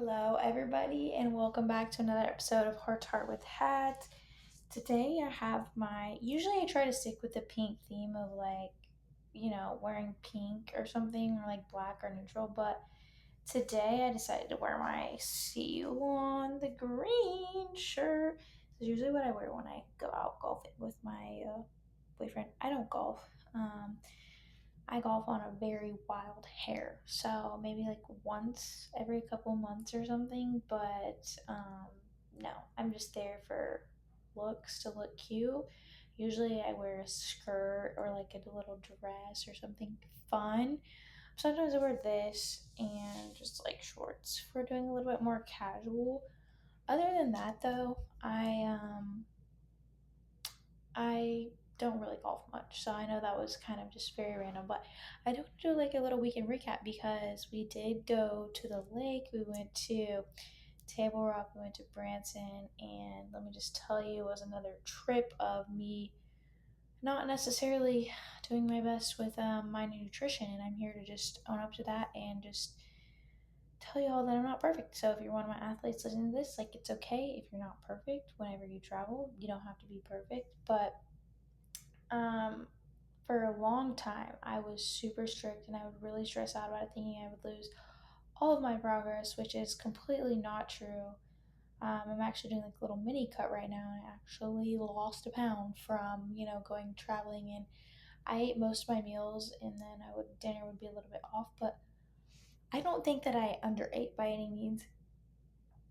Hello, everybody, and welcome back to another episode of Heart to Heart with Hat. Today, I have Usually, I try to stick with the pink theme of wearing pink or something, or like black or neutral, but today I decided to wear my See You on the Green shirt. It's usually what I wear when I go out golfing with my boyfriend. I don't golf. Um, I golf on a very wild hair, so maybe like once every couple months or something. But no, I'm just there for looks to look cute. Usually, I wear a skirt or like a little dress or something fun. Sometimes I wear this and just like shorts for doing a little bit more casual. Other than that, though, I don't really golf much, so I know that was kind of just very random. But I do do like a little weekend recap because we did go to the lake. We went to Table Rock, we went to Branson, and let me just tell you, it was another trip of me not necessarily doing my best with my nutrition, and I'm here to just own up to that and just tell you all that I'm not perfect. So if you're one of my athletes listening to this, like it's okay if you're not perfect. Whenever you travel, you don't have to be perfect, but um, for a long time, I was super strict and I would really stress out about it, thinking I would lose all of my progress, which is completely not true. I'm actually doing like a little mini cut right now, and I actually lost a pound from going traveling. And I ate most of my meals, and then dinner would be a little bit off, but I don't think that I underate by any means.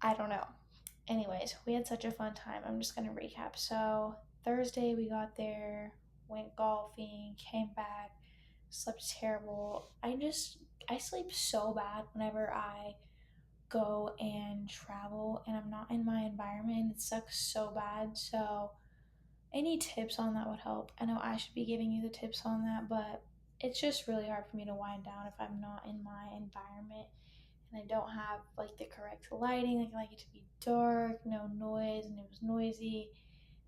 I don't know. Anyways, we had such a fun time. I'm just gonna recap. So Thursday we got there, went golfing, came back, slept terrible. I sleep so bad whenever I go and travel and I'm not in my environment. It sucks so bad. So any tips on that would help. I know I should be giving you the tips on that, but it's just really hard for me to wind down if I'm not in my environment and I don't have like the correct lighting. Like I like it to be dark, no noise, and it was noisy.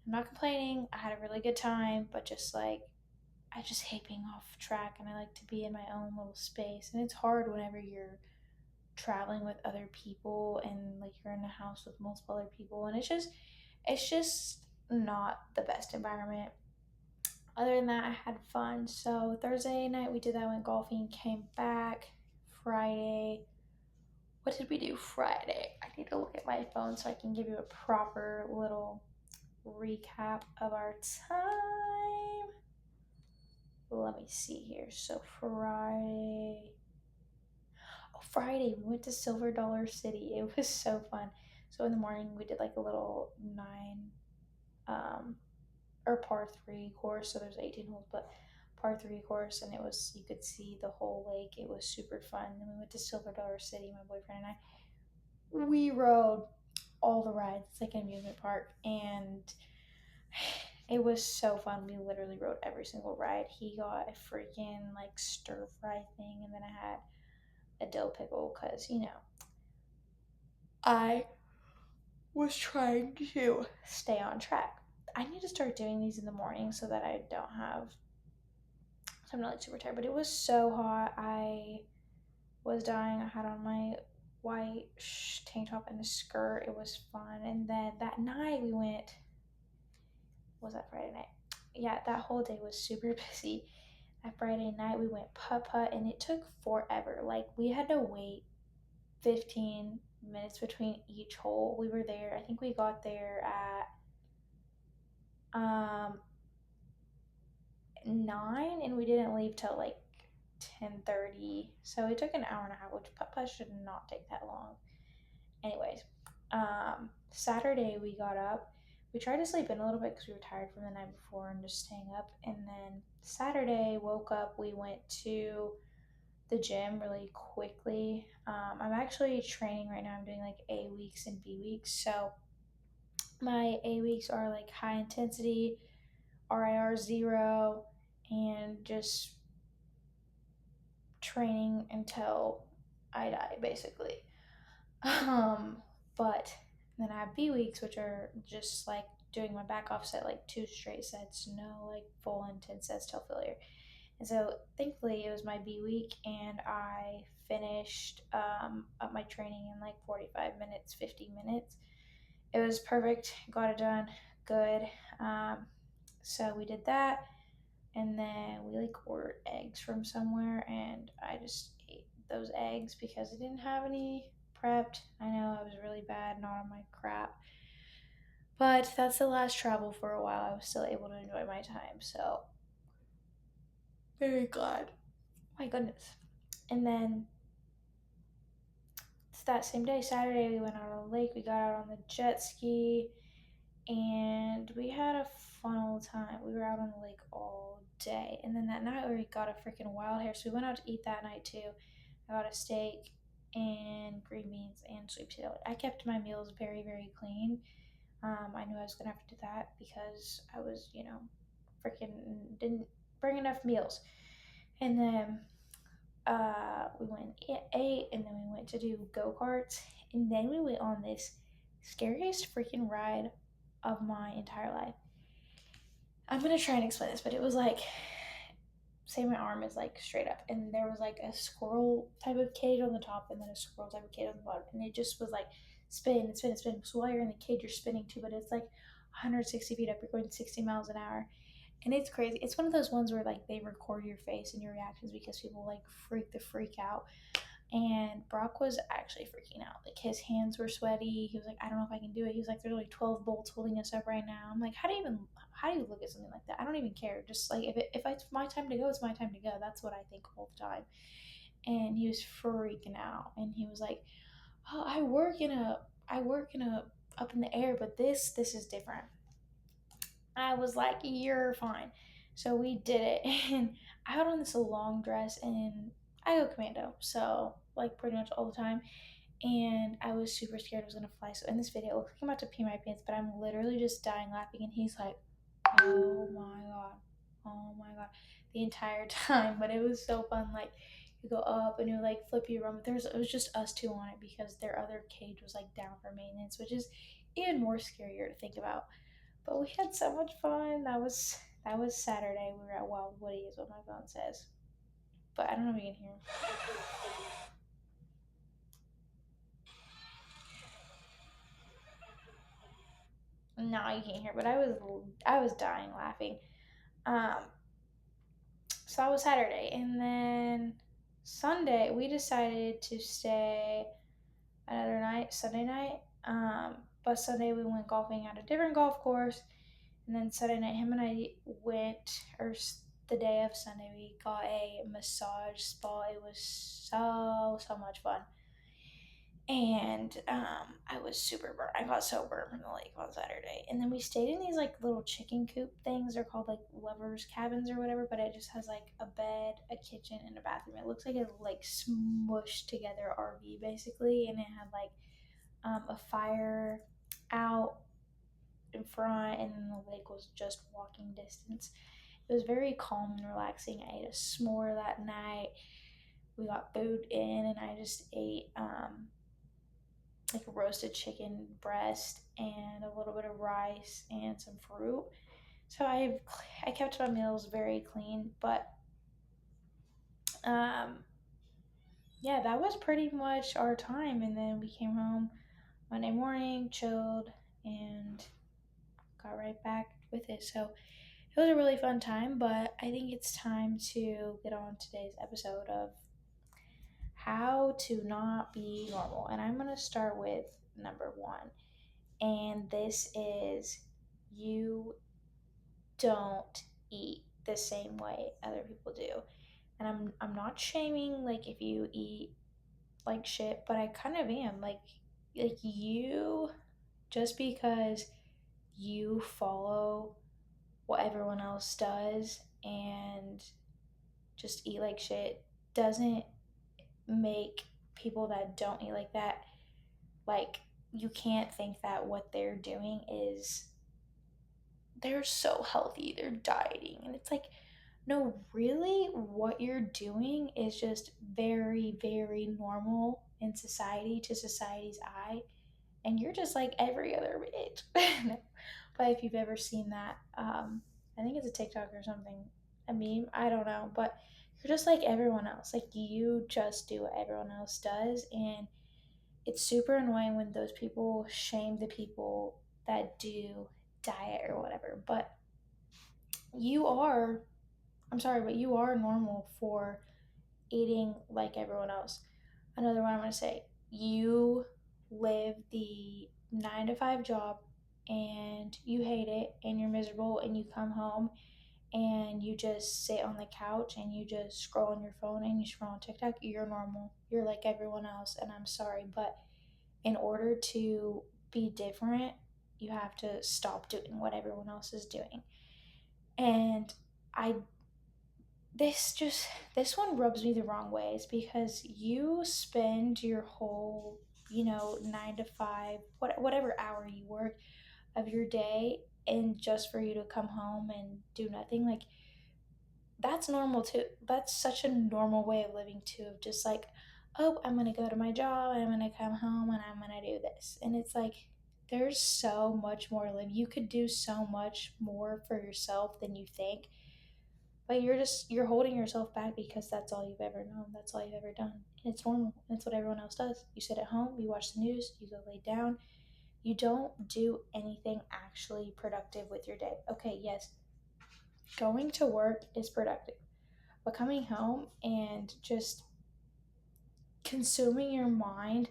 I'm not complaining. I had a really good time, but just like I just hate being off track and I like to be in my own little space. And it's hard whenever you're traveling with other people and like you're in a house with multiple other people and it's just not the best environment. Other than that, I had fun. So Thursday night we did that, went golfing, came back. Friday, what did we do Friday? I need to look at my phone so I can give you a proper little recap of our time. Let me see here. So Friday we went to Silver Dollar City. It was so fun. So in the morning we did like a little nine um or par three course. So there's 18 holes, but par three course, and it was you could see the whole lake. It was super fun. Then we went to Silver Dollar City. My boyfriend and I, we rode all the rides. It's like an amusement park, and it was so fun. We literally rode every single ride. He got a freaking like stir fry thing, and then I had a dill pickle because I was trying to stay on track. I need to start doing these in the morning so that I don't have. So I'm not like super tired, but it was so hot. I was dying. I had on my white tank top and a skirt. It was fun. And then that night we went. Was that Friday night? Yeah, that whole day was super busy. That Friday night we went putt putt, and it took forever. Like we had to wait 15 minutes between each hole. We were there. I think we got there at 9 and we didn't leave till like 10:30. So it took an hour and a half, which putt putt should not take that long. Anyways, Saturday we got up. We tried to sleep in a little bit because we were tired from the night before and just staying up. And then Saturday woke up. We went to the gym really quickly. I'm actually training right now. I'm doing like A weeks and B weeks. So my A weeks are like high intensity, RIR zero, and just training until I die, basically. Um, but then I have B weeks, which are just like doing my back off set, like two straight sets, no like full intense sets till failure. And so thankfully it was my B week, and I finished up my training in like 45 minutes, 50 minutes. It was perfect, got it done good. Um, so we did that, and then we like ordered eggs from somewhere, and I just ate those eggs because I didn't have any prepped. I know I was really bad, not on my crap. But that's the last travel for a while. I was still able to enjoy my time, so very glad. My goodness. And then it's that same day, Saturday, we went out on the lake. We got out on the jet ski, and we had a fun old time. We were out on the lake all day. And then that night, we got a freaking wild hair. So we went out to eat that night too. I got a steak and green beans and sweet potato. I kept my meals very, very clean. I knew I was gonna have to do that because I was, freaking didn't bring enough meals. And then we went and ate, and then we went to do go karts, and then we went on this scariest freaking ride of my entire life. I'm gonna try and explain this, but it was like, say my arm is like straight up, and there was like a squirrel type of cage on the top, and then a squirrel type of cage on the bottom, and it just was like spin and spin and spin. So while you're in the cage, you're spinning too, but it's like 160 feet up. You're going 60 miles an hour, and it's crazy. It's one of those ones where like they record your face and your reactions because people like freak out. And Brock was actually freaking out. Like his hands were sweaty. He was like, I don't know if I can do it. He was like, there's only 12 bolts holding us up right now. I'm like, how do you look at something like that? I don't even care. Just like if it's my time to go, it's my time to go. That's what I think all the time. And he was freaking out. And he was like, oh, I work in a up in the air, but this is different. I was like, you're fine. So we did it. And I had on this long dress, and I go commando. So like pretty much all the time, and I was super scared I was gonna fly. So in this video, it looks like I'm about to pee my pants, but I'm literally just dying laughing, and he's like, "Oh my god, oh my god," the entire time. But it was so fun. Like you go up and you like flip you around. But it was just us two on it because their other cage was like down for maintenance, which is even more scarier to think about. But we had so much fun. That was Saturday. We were at Wild Woody, is what my phone says. But I don't know if you can hear. No, you can't hear. But I was dying laughing. Um, so that was Saturday, and then Sunday we decided to stay another night, Sunday night. But Sunday we went golfing at a different golf course, and then Sunday night him and I went, the day of Sunday we got a massage spa. It was so much fun. And I was super burnt. I got so burnt from the lake on Saturday. And then we stayed in these like little chicken coop things. They're called like lovers cabins or whatever, but it just has like a bed, a kitchen, and a bathroom. It looks like a like smushed together RV basically, and it had like a fire out in front, and then the lake was just walking distance. It was very calm and relaxing. I ate a s'more that night. We got food in, and I just ate like a roasted chicken breast and a little bit of rice and some fruit. So I kept my meals very clean, but um, yeah, that was pretty much our time. And then we came home Monday morning, chilled, and got right back with it. So it was a really fun time, but I think it's time to get on today's episode of how to not be normal. And I'm going to start with number one. And this is, you don't eat the same way other people do. And I'm not shaming like if you eat like shit, but I kind of am. Like you, just because you follow what everyone else does and just eat like shit doesn't make people that don't eat like that, like, you can't think that what they're doing is, they're so healthy, they're dieting. And it's like, no, really, what you're doing is just very, very normal in society, to society's eye. And you're just like every other bitch. No. But if you've ever seen that, I think it's a TikTok or something. a meme. I don't know, but you're just like everyone else. Like you just do what everyone else does, and it's super annoying when those people shame the people that do diet or whatever. But you are, I'm sorry, but you are normal for eating like everyone else. Another one I'm going to say, you live the 9 to 5 job and you hate it and you're miserable and you come home and you just sit on the couch and you just scroll on your phone and you scroll on TikTok. You're normal. You're like everyone else. And I'm sorry, but in order to be different, you have to stop doing what everyone else is doing. And I this one rubs me the wrong ways because you spend your whole 9 to 5 whatever hour you work of your day and just for you to come home and do nothing, like that's normal too. That's such a normal way of living too, of just like, oh, I'm gonna go to my job and I'm gonna come home and I'm gonna do this. And it's like there's so much more to live. You could do so much more for yourself than you think, but you're holding yourself back because that's all you've ever known. That's all you've ever done. And it's normal. That's what everyone else does. You sit at home, you watch the news, you go lay down. You don't do anything actually productive with your day. Okay, yes, going to work is productive, but coming home and just consuming your mind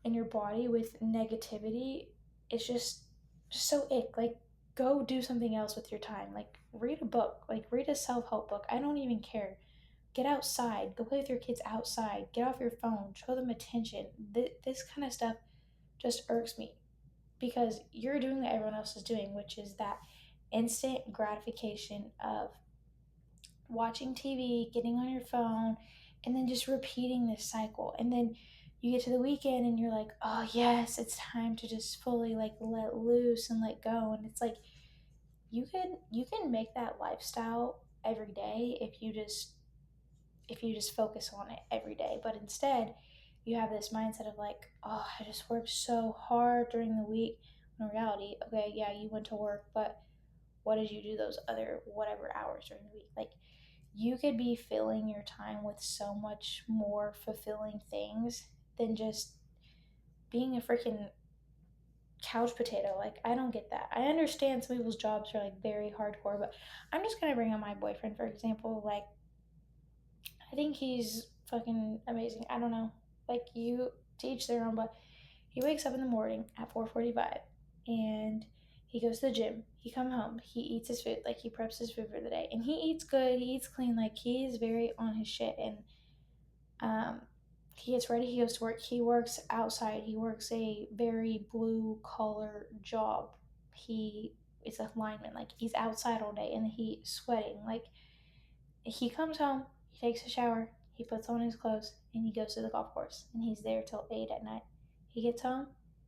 and your body with negativity is just so ick. Like go do something else with your time. Like read a book, like read a self-help book. I don't even care. Get outside, go play with your kids outside, get off your phone, show them attention. This kind of stuff just irks me because you're doing what everyone else is doing, which is that instant gratification of watching TV, getting on your phone, and then just repeating this cycle. And then you get to the weekend and you're like, oh yes, it's time to just fully like let loose and let go. And it's like you can make that lifestyle every day if you just focus on it every day. But instead, you have this mindset of like, oh, I just worked so hard during the week. In reality, okay, yeah, you went to work, but what did you do those other whatever hours during the week? Like, you could be filling your time with so much more fulfilling things than just being a freaking couch potato. Like, I don't get that. I understand some people's jobs are like very hardcore, but I'm just gonna bring up my boyfriend for example. Like, I think he's fucking amazing. I don't know. Like you to each their own, but he wakes up in the morning at 4:45 and he goes to the gym. He come home. He eats his food. Like he preps his food for the day. And he eats good. He eats clean. Like he's very on his shit and um he gets ready, he goes to work. He works outside. He works a very blue collar job. He is a lineman. Like he's outside all day in the heat, sweating. Like he comes home, he takes a shower, he puts on his clothes, and he goes to the golf course. And he's there till 8 at night. He gets home,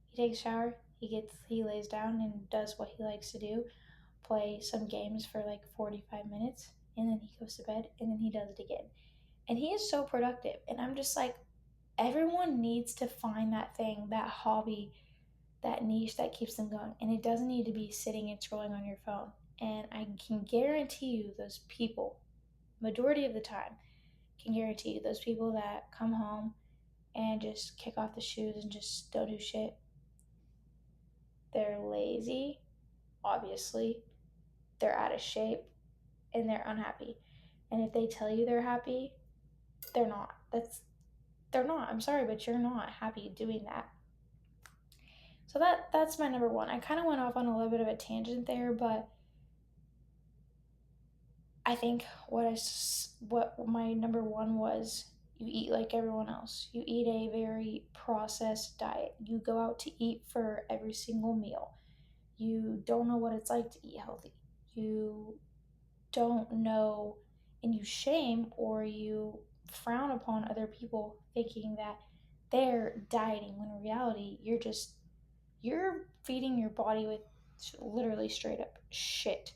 he takes a shower, he lays down and does what he likes to do, play some games for like 45 minutes, and then he goes to bed, and then he does it again. And he is so productive. And I'm just like, everyone needs to find that thing, that hobby, that niche that keeps them going. And it doesn't need to be sitting and scrolling on your phone. And I can guarantee you, those people, majority of the time, can guarantee you, those people that come home and just kick off the shoes and just don't do shit, they're lazy, obviously, they're out of shape, and they're unhappy. And if they tell you they're happy, they're not. They're not. I'm sorry, but you're not happy doing that. So that's my number one. I kind of went off on a little bit of a tangent there, but I think what my number one was, you eat like everyone else. You eat a very processed diet. You go out to eat for every single meal. You don't know what it's like to eat healthy. You don't know, and you shame or you frown upon other people thinking that they're dieting when in reality you're feeding your body with literally straight up shit.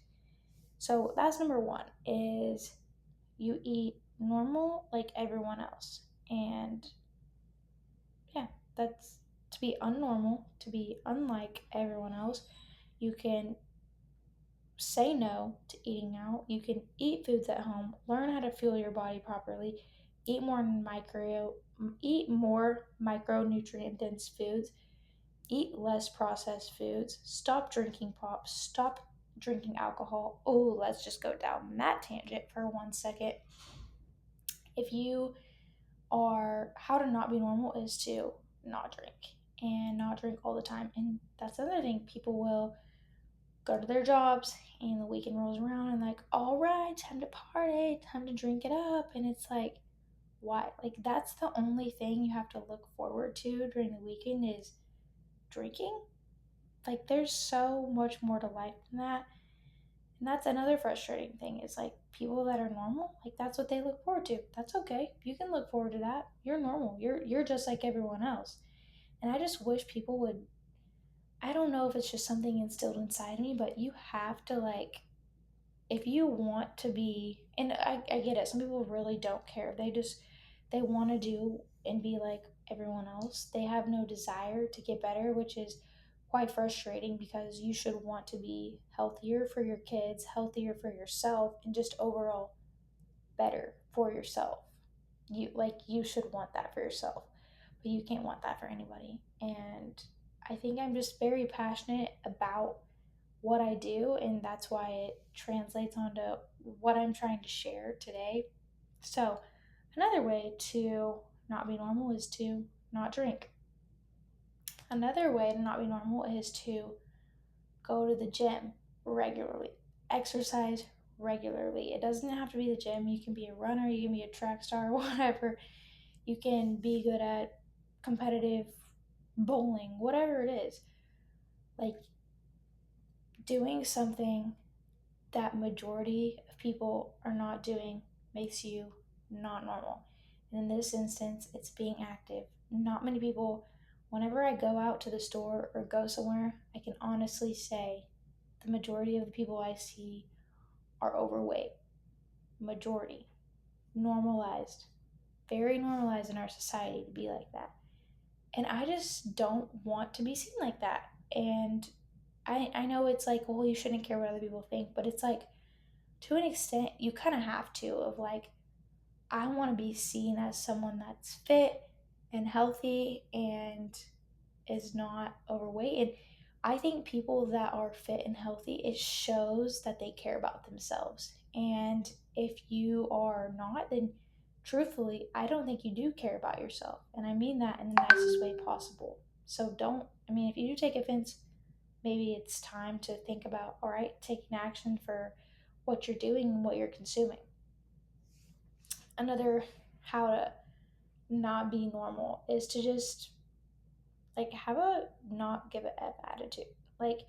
So that's number one, is you eat normal like everyone else. And yeah, that's to be unnormal, to be unlike everyone else. You can say no to eating out. You can eat foods at home, learn how to fuel your body properly, eat more micro eat more micronutrient dense foods, eat less processed foods, stop drinking pops, stop drinking alcohol. Oh, let's just go down that tangent for 1 second. If you are how to not be normal is to not drink and not drink all the time. And that's another thing. People will go to their jobs and the weekend rolls around and like, all right, time to party, time to drink it up. And it's like, why? Like that's the only thing you have to look forward to during the weekend is drinking. Like there's so much more to life than that. And that's another frustrating thing is like people that are normal, like that's what they look forward to. That's okay. You can look forward to that. You're normal. You're just like everyone else. And I just wish people would, I don't know if it's just something instilled inside me, but you have to like if you want to be, and I get it, some people really don't care. They want to do and be like everyone else. They have no desire to get better, which is quite frustrating because you should want to be healthier for your kids, healthier for yourself, and just overall better for yourself. You should want that for yourself, but you can't want that for anybody. And I think I'm just very passionate about what I do, and that's why it translates onto what I'm trying to share today. So, another way to not be normal is to not drink. Another way to not be normal is to go to the gym regularly, exercise regularly. It doesn't have to be the gym. You can be a runner, you can be a track star, whatever. You can be good at competitive bowling, whatever it is. Like doing something that majority of people are not doing makes you not normal. And in this instance, it's being active. Not many people, whenever I go out to the store or go somewhere, I can honestly say the majority of the people I see are overweight. Majority. Normalized. Very normalized in our society to be like that. And I just don't want to be seen like that. And I know it's like, well, you shouldn't care what other people think, but it's like, to an extent, you kind of have to, of like, I want to be seen as someone that's fit and healthy and is not overweight. And I think people that are fit and healthy, it shows that they care about themselves. And if you are not, then truthfully, I don't think you do care about yourself. And I mean that in the nicest way possible. So don't, I mean, if you do take offense, maybe it's time to think about, all right, taking action for what you're doing and what you're consuming. Another how to not be normal is to just like have a not give a F attitude. Like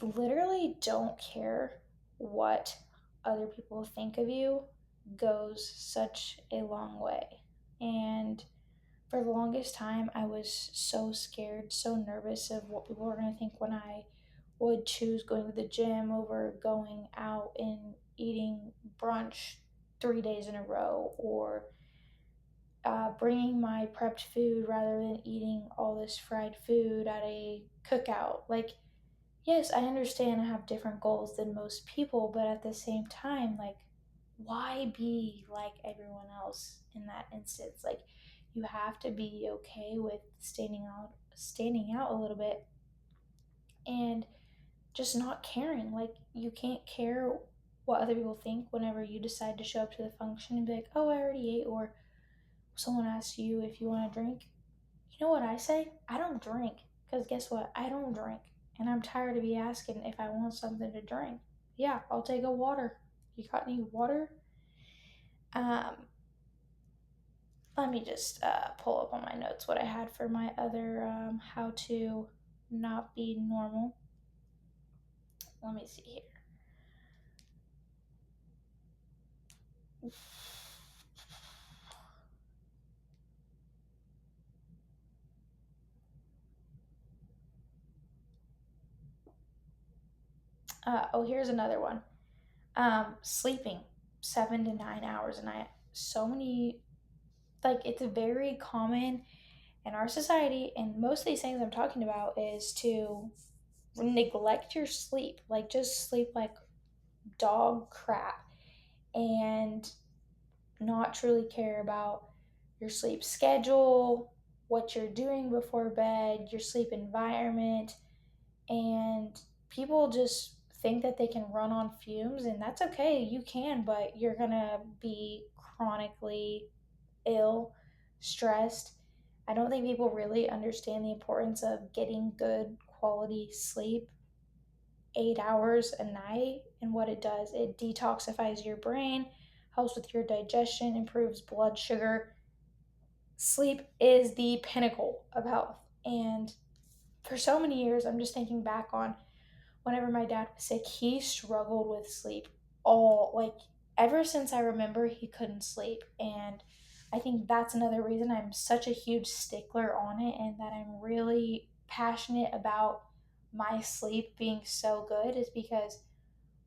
literally don't care what other people think of you goes such a long way. And for the longest time, I was so scared, so nervous of what people were going to think when I would choose going to the gym over going out and eating brunch 3 days in a row, or bringing my prepped food rather than eating all this fried food at a cookout. Like, yes, I understand I have different goals than most people, but at the same time, like, why be like everyone else in that instance? Like, you have to be okay with standing out a little bit and just not caring. Like, you can't care what other people think whenever you decide to show up to the function and be like, oh, I already ate, or someone asks you if you want to drink. You know what I say? I don't drink. Because guess what? I don't drink. And I'm tired of be asking if I want something to drink. Yeah, I'll take a water. You got any water? Um, Let me just pull up on my notes what I had for my other how to not be normal. Let me see here. Here's another one. Sleeping 7 to 9 hours a night. So many, like, it's very common in our society, and most of these things I'm talking about is to neglect your sleep, like just sleep like dog crap, and not truly care about your sleep schedule, what you're doing before bed, your sleep environment, and people just think that they can run on fumes, and that's okay. You can, but you're gonna be chronically ill, stressed. I don't think people really understand the importance of getting good quality sleep, 8 hours a night, and what it does. It detoxifies your brain, helps with your digestion, improves blood sugar. Sleep is the pinnacle of health. And for so many years, I'm just thinking back on whenever my dad was sick, he struggled with sleep all like ever since I remember he couldn't sleep. And I think that's another reason I'm such a huge stickler on it and that I'm really passionate about my sleep being so good is because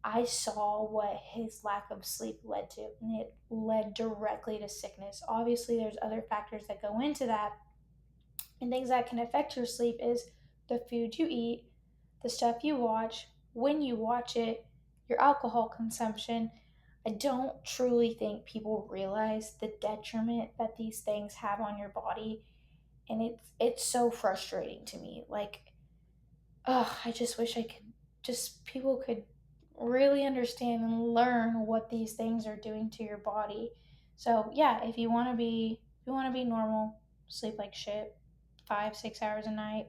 I saw what his lack of sleep led to, and it led directly to sickness. Obviously, there's other factors that go into that, and things that can affect your sleep is the food you eat, the stuff you watch, when you watch it, your alcohol consumption. I don't truly think people realize the detriment that these things have on your body, and it's so frustrating to me. Like, oh, I just wish I could just people could really understand and learn what these things are doing to your body. So yeah, if you want to be normal, sleep like shit, 5 6 hours a night,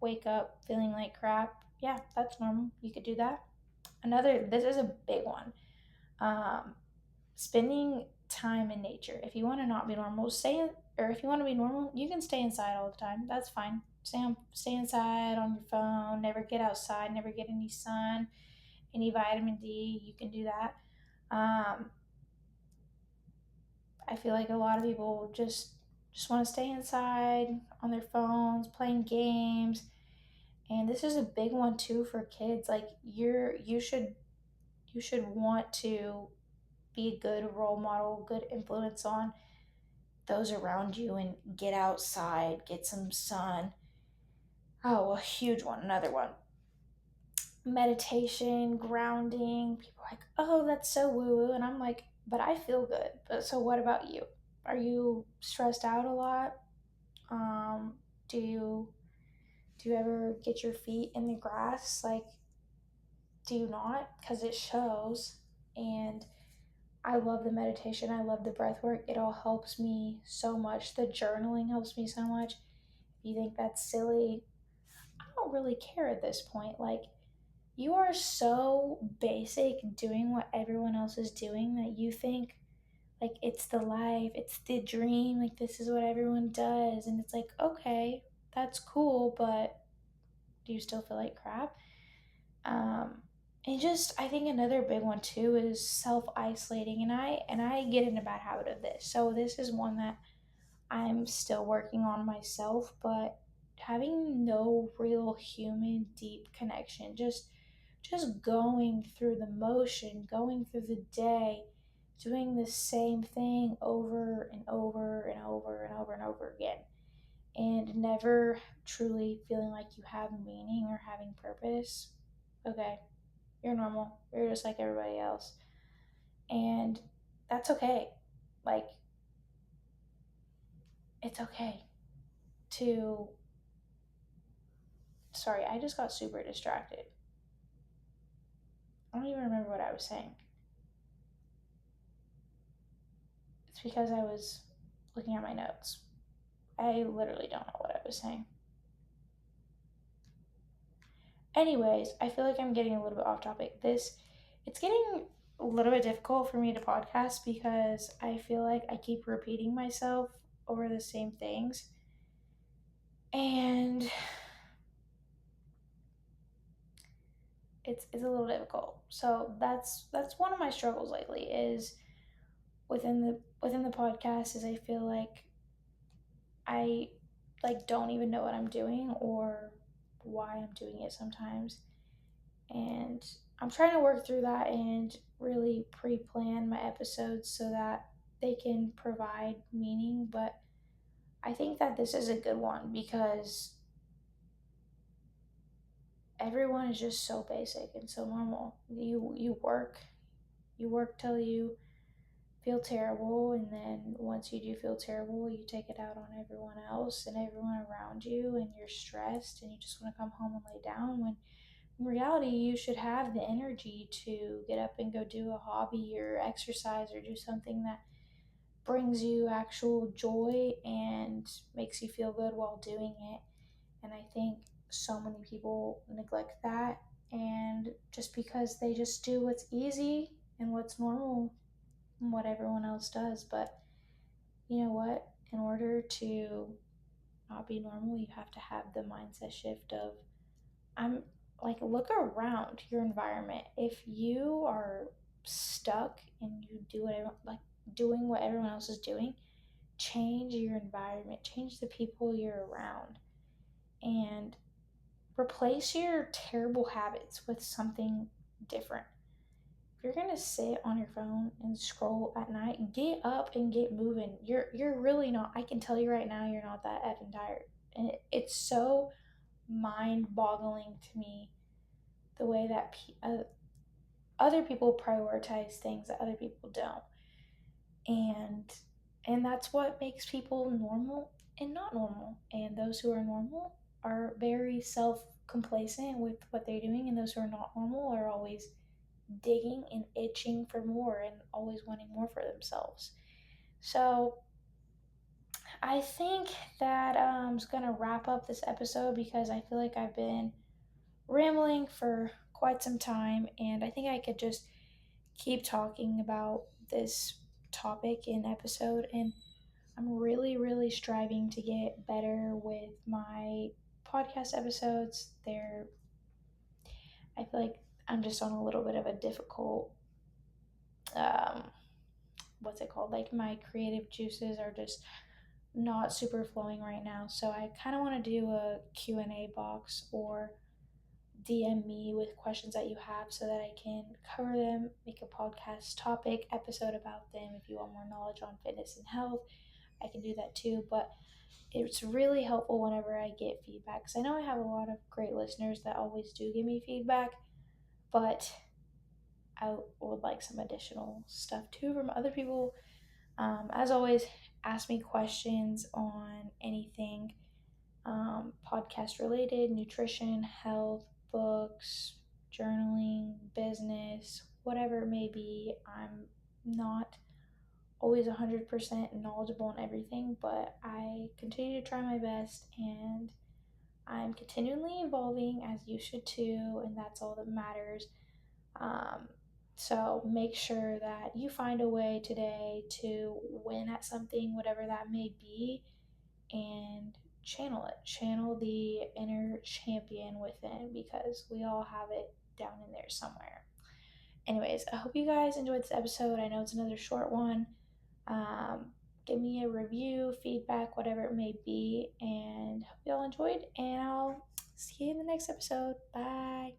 wake up feeling like crap. Yeah, that's normal. You could do that. Another, this is a big one. Um, Spending time in nature. If you want to not be normal, or if you want to be normal, you can stay inside all the time. That's fine. Stay inside on your phone. Never get outside. Never get any sun, any vitamin D. You can do that. Um, I feel like a lot of people just want to stay inside on their phones, playing games, and this is a big one too for kids. Like you should want to be a good role model, good influence on those around you and get outside, get some sun. Oh, a huge one, another one. Meditation, grounding. People are like, oh, that's so woo woo. And I'm like, but I feel good. But so what about you? Are you stressed out a lot? Um, do you do you ever get your feet in the grass? Like, do you not? Because it shows. And I love the meditation. I love the breath work. It all helps me so much. The journaling helps me so much. If you think that's silly, I don't really care at this point. Like, you are so basic doing what everyone else is doing that you think like it's the life, it's the dream, like this is what everyone does. And it's like, okay, that's cool, but do you still feel like crap? Um, and just I think another big one too is self isolating, and I get in a bad habit of this. So this is one that I'm still working on myself, but having no real human deep connection, just going through the motion, going through the day, doing the same thing over and over and over and over and over again, and never truly feeling like you have meaning or having purpose. Okay, you're normal. You're just like everybody else. And that's okay. Like, it's okay to. Sorry, I just got super distracted. I don't even remember what I was saying. It's because I was looking at my notes. I literally don't know what I was saying. Anyways, I feel like I'm getting a little bit off topic. It's getting a little bit difficult for me to podcast because I feel like I keep repeating myself over the same things. And it's a little difficult. So that's one of my struggles lately is within the podcast is I feel like I like don't even know what I'm doing or why I'm doing it sometimes. And I'm trying to work through that and really pre-plan my episodes so that they can provide meaning, but I think that this is a good one because everyone is just so basic and so normal. You work till you feel terrible, and then once you do feel terrible, you take it out on everyone else and everyone around you, and you're stressed and you just want to come home and lay down, when in reality you should have the energy to get up and go do a hobby or exercise or do something that brings you actual joy and makes you feel good while doing it. And I think so many people neglect that, and just because they just do what's easy and what's normal and what everyone else does. But you know what? In order to not be normal, you have to have the mindset shift of, I'm like, look around your environment. If you are stuck and you do whatever, like doing what everyone else is doing, change your environment, change the people you're around, and replace your terrible habits with something different. If you're gonna sit on your phone and scroll at night, get up and get moving. You're really not. I can tell you right now, you're not that effing tired, and it's so mind-boggling to me the way that other people prioritize things that other people don't, and that's what makes people normal and not normal. And those who are normal are very self complacent with what they're doing, and those who are not normal are always digging and itching for more and always wanting more for themselves. So I think that I'm just gonna wrap up this episode because I feel like I've been rambling for quite some time, and I think I could just keep talking about this topic in episode. And I'm really, really striving to get better with my podcast episodes. I feel like I'm just on a little bit of a difficult, um, what's it called? Like my creative juices are just not super flowing right now. So I kind of want to do a Q&A box, or DM me with questions that you have so that I can cover them, make a podcast topic episode about them. If you want more knowledge on fitness and health, I can do that too. But it's really helpful whenever I get feedback, because I know I have a lot of great listeners that always do give me feedback, but I would like some additional stuff too from other people. As always, ask me questions on anything podcast related: nutrition, health, books, journaling, business, whatever it may be. I'm not always 100% knowledgeable on everything, but I continue to try my best, and I'm continually evolving, as you should too, and that's all that matters. Um, so make sure that you find a way today to win at something, whatever that may be, and channel it. Channel the inner champion within, because we all have it down in there somewhere. Anyways, I hope you guys enjoyed this episode. I know it's another short one. Um, Give me a review, feedback, whatever it may be, and hope you all enjoyed. And I'll see you in the next episode. Bye.